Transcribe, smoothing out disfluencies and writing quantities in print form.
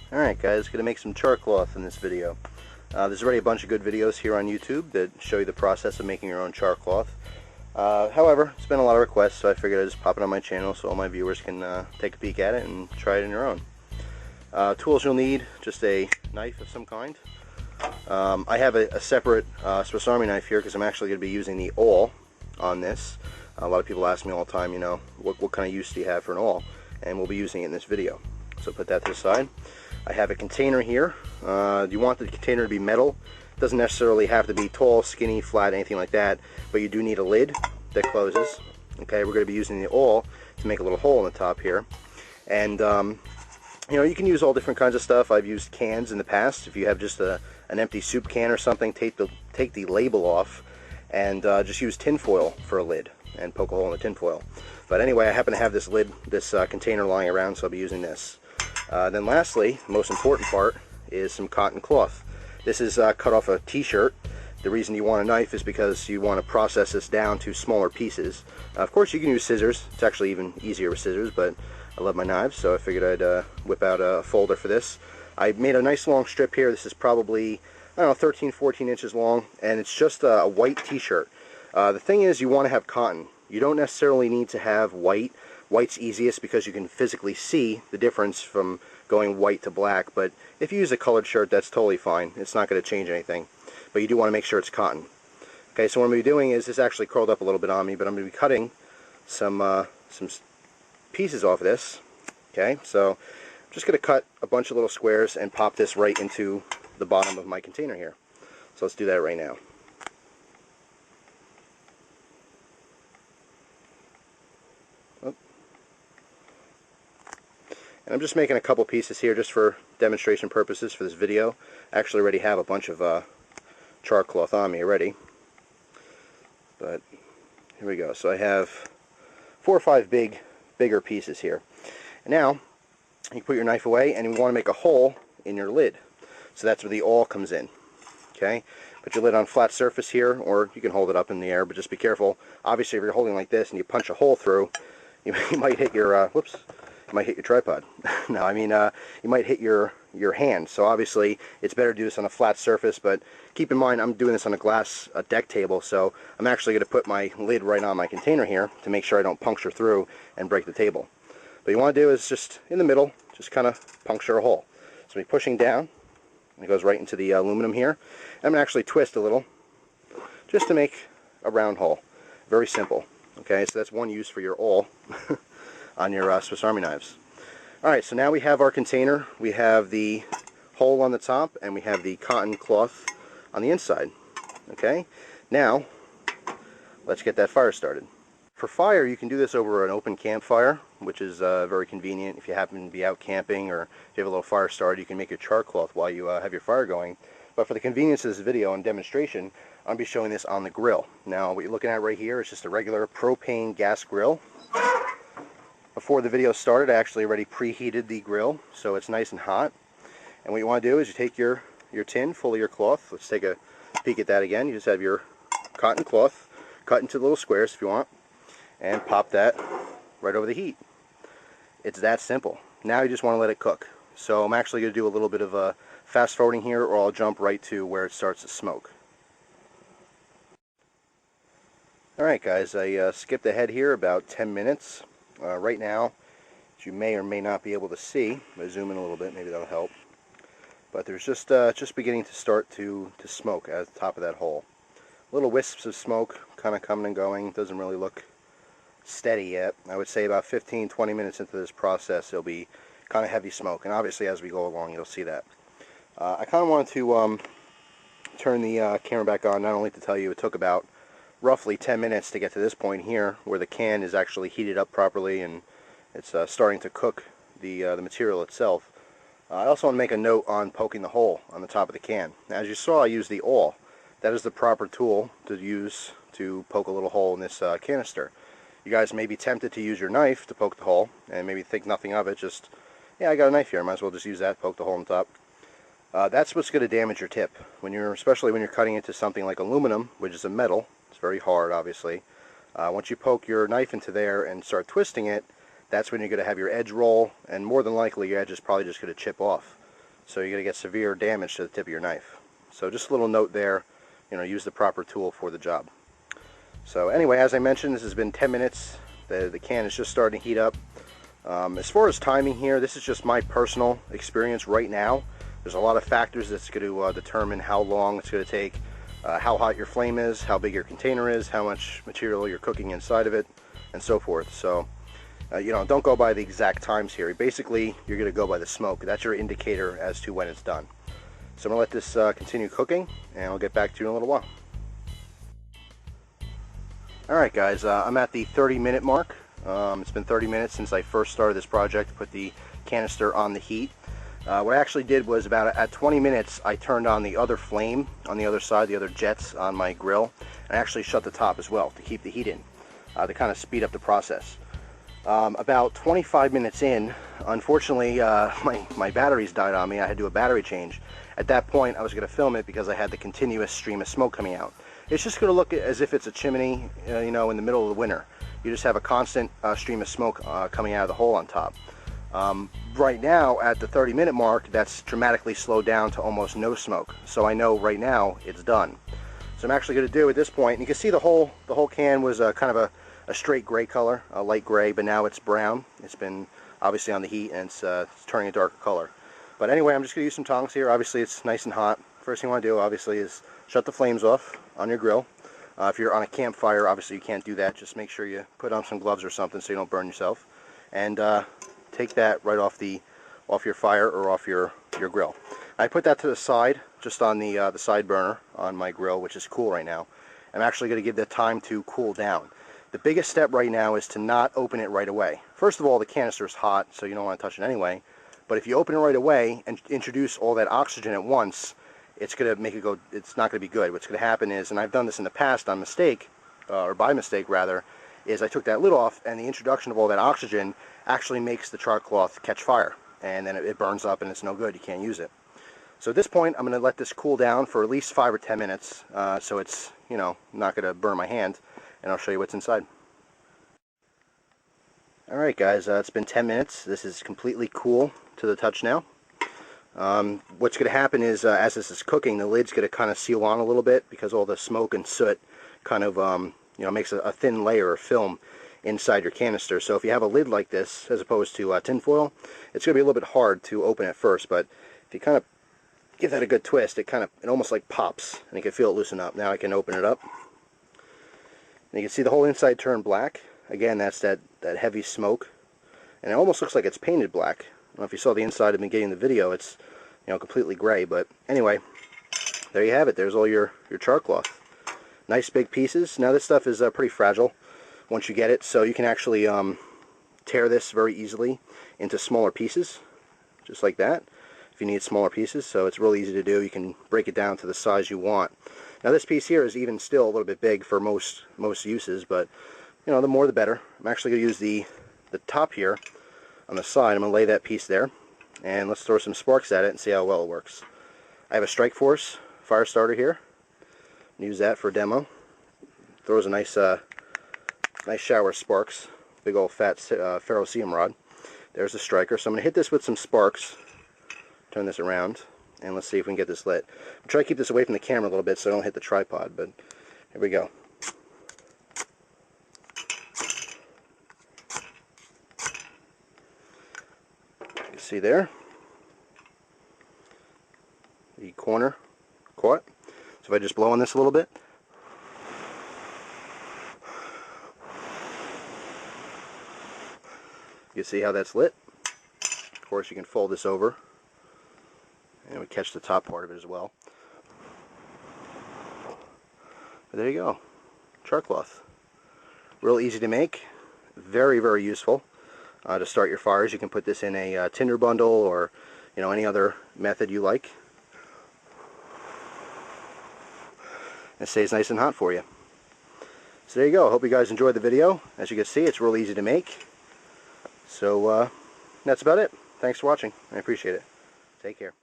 Alright guys, going to make some char cloth in this video. There's already a bunch of good videos here on YouTube that show you the process of making your own char cloth. However, it's been a lot of requests, so I figured I'd just pop it on my channel so all my viewers can take a peek at it and try it on your own. Tools you'll need, just a knife of some kind. I have a separate Swiss Army knife here because I'm actually going to be using the awl on this. A lot of people ask me all the time, you know, what kind of use do you have for an awl? And we'll be using it in this video. So put that to the side. I have a container here. You want the container to be metal. It doesn't necessarily have to be tall, skinny, flat, anything like that, but you do need a lid that closes. Okay, we're going to be using the awl to make a little hole in the top here. And you know, you can use all different kinds of stuff. I've used cans in the past. If you have just an empty soup can or something, take the label off and just use tin foil for a lid and poke a hole in the tin foil. But anyway, I happen to have this lid, this container lying around, so I'll be using this. Then lastly, the most important part is some cotton cloth. This is cut off a t-shirt. The reason you want a knife is because you want to process this down to smaller pieces. Of course you can use scissors. It's actually even easier with scissors, but I love my knives, so I figured I'd whip out a folder for this. I made a nice long strip here. This is probably, I don't know, 13, 14 inches long, and it's just a white t-shirt. The thing is, you want to have cotton. You don't necessarily need to have white. White's easiest because you can physically see the difference from going white to black, but if you use a colored shirt, that's totally fine. It's not going to change anything, but you do want to make sure it's cotton. Okay, so what I'm going to be doing is, this actually curled up a little bit on me, but I'm going to be cutting some pieces off of this. Okay, so I'm just going to cut a bunch of little squares and pop this right into the bottom of my container here. So let's do that right now. And I'm just making a couple pieces here just for demonstration purposes for this video. I actually already have a bunch of char cloth on me already. But here we go. So I have 4 or 5 bigger pieces here. And now you put your knife away and you want to make a hole in your lid. So that's where the awl comes in. Okay? Put your lid on a flat surface here, or you can hold it up in the air, but just be careful. Obviously if you're holding like this and you punch a hole through, you might hit your whoops. You might hit your tripod. No, I mean, you might hit your hand. So obviously, it's better to do this on a flat surface, but keep in mind, I'm doing this on a deck table, so I'm actually going to put my lid right on my container here to make sure I don't puncture through and break the table. What you want to do is just, in the middle, just kind of puncture a hole. So I'm pushing down, and it goes right into the aluminum here. I'm going to actually twist a little, just to make a round hole. Very simple. Okay, so that's one use for your awl. On your Swiss Army knives. Alright, so now we have our container, we have the hole on the top, and we have the cotton cloth on the inside. Okay, now let's get that fire started. For fire, you can do this over an open campfire, which is very convenient if you happen to be out camping, or if you have a little fire started, you can make your char cloth while you have your fire going. But for the convenience of this video and demonstration, I'm going to be showing this on the grill. Now what you're looking at right here is just a regular propane gas grill. Before the video started, I actually already preheated the grill, so it's nice and hot. And what you want to do is you take your tin full of your cloth. Let's take a peek at that again. You just have your cotton cloth, cut into little squares if you want, and pop that right over the heat. It's that simple. Now you just want to let it cook. So I'm actually going to do a little bit of a fast forwarding here, or I'll jump right to where it starts to smoke. Alright guys, I skipped ahead here about 10 minutes. Right now, as you may or may not be able to see, I'm going to zoom in a little bit, maybe that'll help. But there's just beginning to start to smoke at the top of that hole. Little wisps of smoke kind of coming and going. Doesn't really look steady yet. I would say about 15-20 minutes into this process, it'll be kind of heavy smoke. And obviously as we go along, you'll see that. I kind of wanted to turn the camera back on, not only to tell you it took about roughly 10 minutes to get to this point here, where the can is actually heated up properly and it's starting to cook the material itself. I also want to make a note on poking the hole on the top of the can. As you saw, I used the awl. That is the proper tool to use to poke a little hole in this canister. You guys may be tempted to use your knife to poke the hole and maybe think nothing of it. Just, yeah, I got a knife here, might as well just use that, poke the hole on top. That's what's going to damage your tip, especially when you're cutting into something like aluminum, which is a metal. It's very hard, obviously. Once you poke your knife into there and start twisting it, that's when you're going to have your edge roll, and more than likely your edge is probably just going to chip off. so you're going to get severe damage to the tip of your knife. So just a little note there, use the proper tool for the job. So anyway, as I mentioned, this has been 10 minutes. The can is just starting to heat up. As far as timing here, this is just my personal experience right now. There's a lot of factors that's going to determine how long it's going to take, how hot your flame is, how big your container is, how much material you're cooking inside of it, and so forth. So, don't go by the exact times here. Basically, you're going to go by the smoke. That's your indicator as to when it's done. So I'm going to let this continue cooking, and I'll get back to you in a little while. Alright guys, I'm at the 30-minute mark. It's been 30 minutes since I first started this project to put the canister on the heat. What I actually did was at 20 minutes I turned on the other flame on the other side, the other jets on my grill, and I actually shut the top as well to keep the heat in, to kind of speed up the process. About 25 minutes in, unfortunately my batteries died on me. I had to do a battery change. At that point I was going to film it because I had the continuous stream of smoke coming out. It's just going to look as if it's a chimney, in the middle of the winter. You just have a constant stream of smoke coming out of the hole on top. Right now, at the 30-minute mark, that's dramatically slowed down to almost no smoke. So I know right now it's done. So I'm actually going to do at this point, and you can see the whole can was kind of a straight gray color, a light gray, but now it's brown. It's been obviously on the heat, and it's turning a darker color. But anyway, I'm just going to use some tongs here. Obviously, it's nice and hot. First thing you want to do, obviously, is shut the flames off on your grill. If you're on a campfire, obviously you can't do that. Just make sure you put on some gloves or something so you don't burn yourself. And take that right off your fire or off your grill. I put that to the side, just on the side burner on my grill, which is cool right now. I'm actually going to give that time to cool down. The biggest step right now is to not open it right away. First of all, the canister is hot, so you don't want to touch it anyway. But if you open it right away and introduce all that oxygen at once, it's going to make it go, it's not going to be good. What's going to happen is, and I've done this in the past on mistake, or by mistake rather, is I took that lid off, and the introduction of all that oxygen actually makes the char cloth catch fire, and then it burns up and it's no good. You can't use it. So at this point, I'm going to let this cool down for at least 5 or 10 minutes, so it's, not going to burn my hand, and I'll show you what's inside. Alright guys, it's been 10 minutes. This is completely cool to the touch now. What's going to happen is, as this is cooking, the lid's going to kind of seal on a little bit because all the smoke and soot kind of, makes a thin layer of film inside your canister. So if you have a lid like this, as opposed to tin foil, it's going to be a little bit hard to open at first, but if you kind of give that a good twist, it almost like pops, and you can feel it loosen up. Now I can open it up, and you can see the whole inside turn black. Again, that's that heavy smoke, and it almost looks like it's painted black. I don't know if you saw the inside of me getting the video. It's completely gray, but anyway, there you have it. There's all your char cloth. Nice big pieces. Now this stuff is pretty fragile once you get it, so you can actually tear this very easily into smaller pieces, just like that, if you need smaller pieces. So it's really easy to do. You can break it down to the size you want. Now this piece here is even still a little bit big for most uses, but the more the better. I'm actually going to use the top here on the side. I'm going to lay that piece there, and let's throw some sparks at it and see how well it works. I have a Strike Force fire starter here. Use that for a demo. Throws a nice shower of sparks. Big old fat ferrocerium rod. There's the striker. So I'm going to hit this with some sparks. Turn this around, and let's see if we can get this lit. I'll try to keep this away from the camera a little bit so I don't hit the tripod, but here we go. You see there? The corner caught. So if I just blow on this a little bit, you see how that's lit. Of course, you can fold this over, and we catch the top part of it as well. But there you go, char cloth. Real easy to make, very, very useful to start your fires. You can put this in a tinder bundle or any other method you like. It stays nice and hot for you. So there you go. I hope you guys enjoyed the video. As you can see, it's real easy to make. So that's about it. Thanks for watching. I appreciate it. Take care.